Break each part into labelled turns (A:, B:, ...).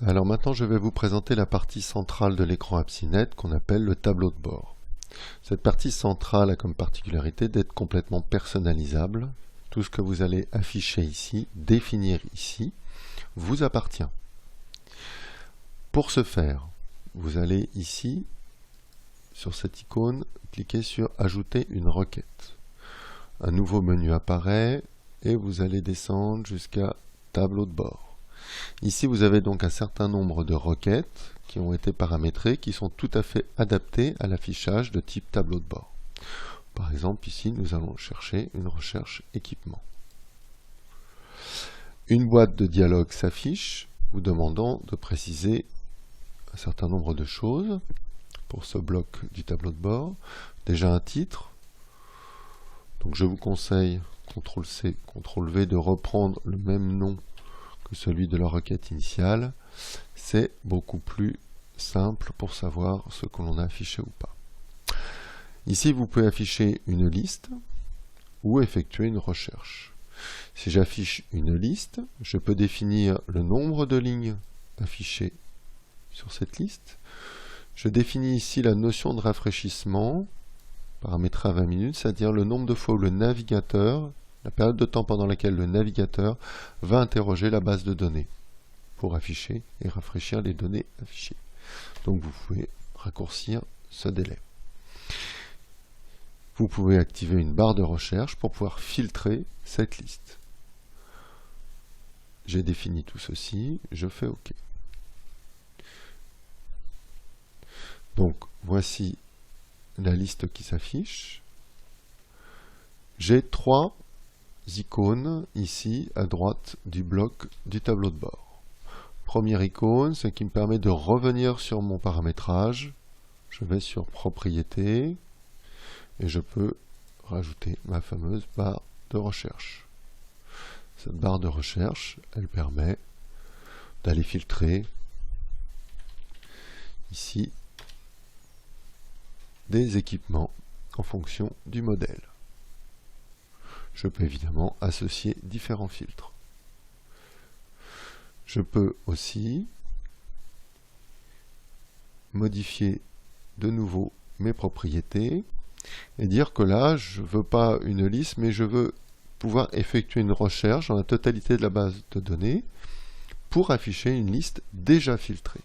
A: Alors maintenant, je vais vous présenter la partie centrale de l'écran AppSciNet qu'on appelle le tableau de bord. Cette partie centrale a comme particularité d'être complètement personnalisable. Tout ce que vous allez afficher ici, définir ici, vous appartient. Pour ce faire, vous allez ici, sur cette icône, cliquer sur « Ajouter une requête ». Un nouveau menu apparaît et vous allez descendre jusqu'à « Tableau de bord ». Ici, vous avez donc un certain nombre de requêtes qui ont été paramétrées, qui sont tout à fait adaptées à l'affichage de type tableau de bord. Par exemple, ici, nous allons chercher une recherche équipement. Une boîte de dialogue s'affiche, vous demandant de préciser un certain nombre de choses pour ce bloc du tableau de bord. Déjà un titre. Donc je vous conseille, CTRL-C, CTRL-V, de reprendre le même nom que celui de la requête initiale. C'est beaucoup plus simple pour savoir ce que l'on a affiché ou pas. Ici, vous pouvez afficher une liste ou effectuer une recherche. Si j'affiche une liste, je peux définir le nombre de lignes affichées sur cette liste. Je définis ici la notion de rafraîchissement, paramétré à 20 minutes, c'est-à-dire le nombre de fois où le navigateur, la période de temps pendant laquelle le navigateur va interroger la base de données pour afficher et rafraîchir les données affichées. Donc vous pouvez raccourcir ce délai. Vous pouvez activer une barre de recherche pour pouvoir filtrer cette liste. J'ai défini tout ceci, je fais OK. Donc voici la liste qui s'affiche. J'ai 3 icônes ici à droite du bloc du tableau de bord. Première icône, ce qui me permet de revenir sur mon paramétrage. Je vais sur Propriétés et je peux rajouter ma fameuse barre de recherche. Cette barre de recherche, elle permet d'aller filtrer ici des équipements en fonction du modèle. Je peux évidemment associer différents filtres. Je peux aussi modifier de nouveau mes propriétés et dire que là, je ne veux pas une liste, mais je veux pouvoir effectuer une recherche dans la totalité de la base de données pour afficher une liste déjà filtrée.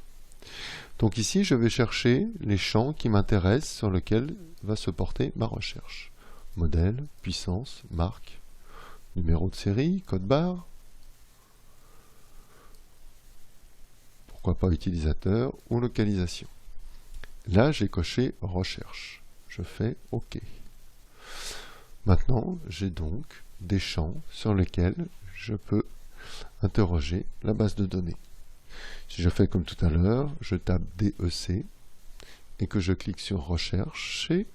A: Donc ici, je vais chercher les champs qui m'intéressent sur lesquels va se porter ma recherche. Modèle, puissance, marque, numéro de série, code barre, pourquoi pas utilisateur ou localisation. Là, j'ai coché recherche. Je fais OK. Maintenant, j'ai donc des champs sur lesquels je peux interroger la base de données. Si je fais comme tout à l'heure, je tape DEC et que je clique sur Rechercher,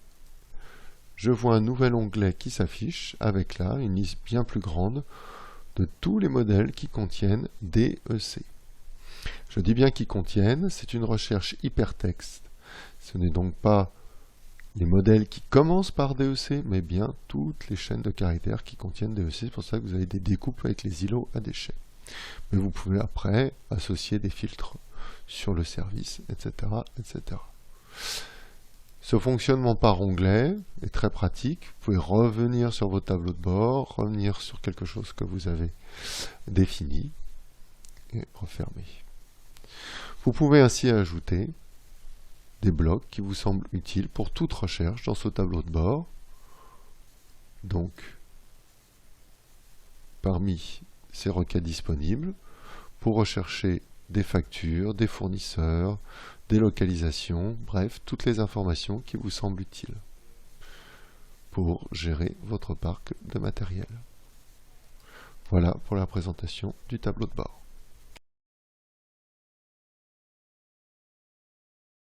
A: je vois un nouvel onglet qui s'affiche avec là une liste bien plus grande de tous les modèles qui contiennent DEC. Je dis bien qui contiennent, c'est une recherche hypertexte. Ce n'est donc pas les modèles qui commencent par DEC, mais bien toutes les chaînes de caractères qui contiennent DEC. C'est pour ça que vous avez des découpes avec les îlots à déchets. Mais vous pouvez après associer des filtres sur le service, etc., etc. Ce fonctionnement par onglet est très pratique. Vous pouvez revenir sur vos tableaux de bord, revenir sur quelque chose que vous avez défini et refermer. Vous pouvez ainsi ajouter des blocs qui vous semblent utiles pour toute recherche dans ce tableau de bord. Donc, parmi ces requêtes disponibles, pour rechercher des factures, des fournisseurs, des localisations, bref, toutes les informations qui vous semblent utiles pour gérer votre parc de matériel. Voilà pour la présentation du tableau de bord.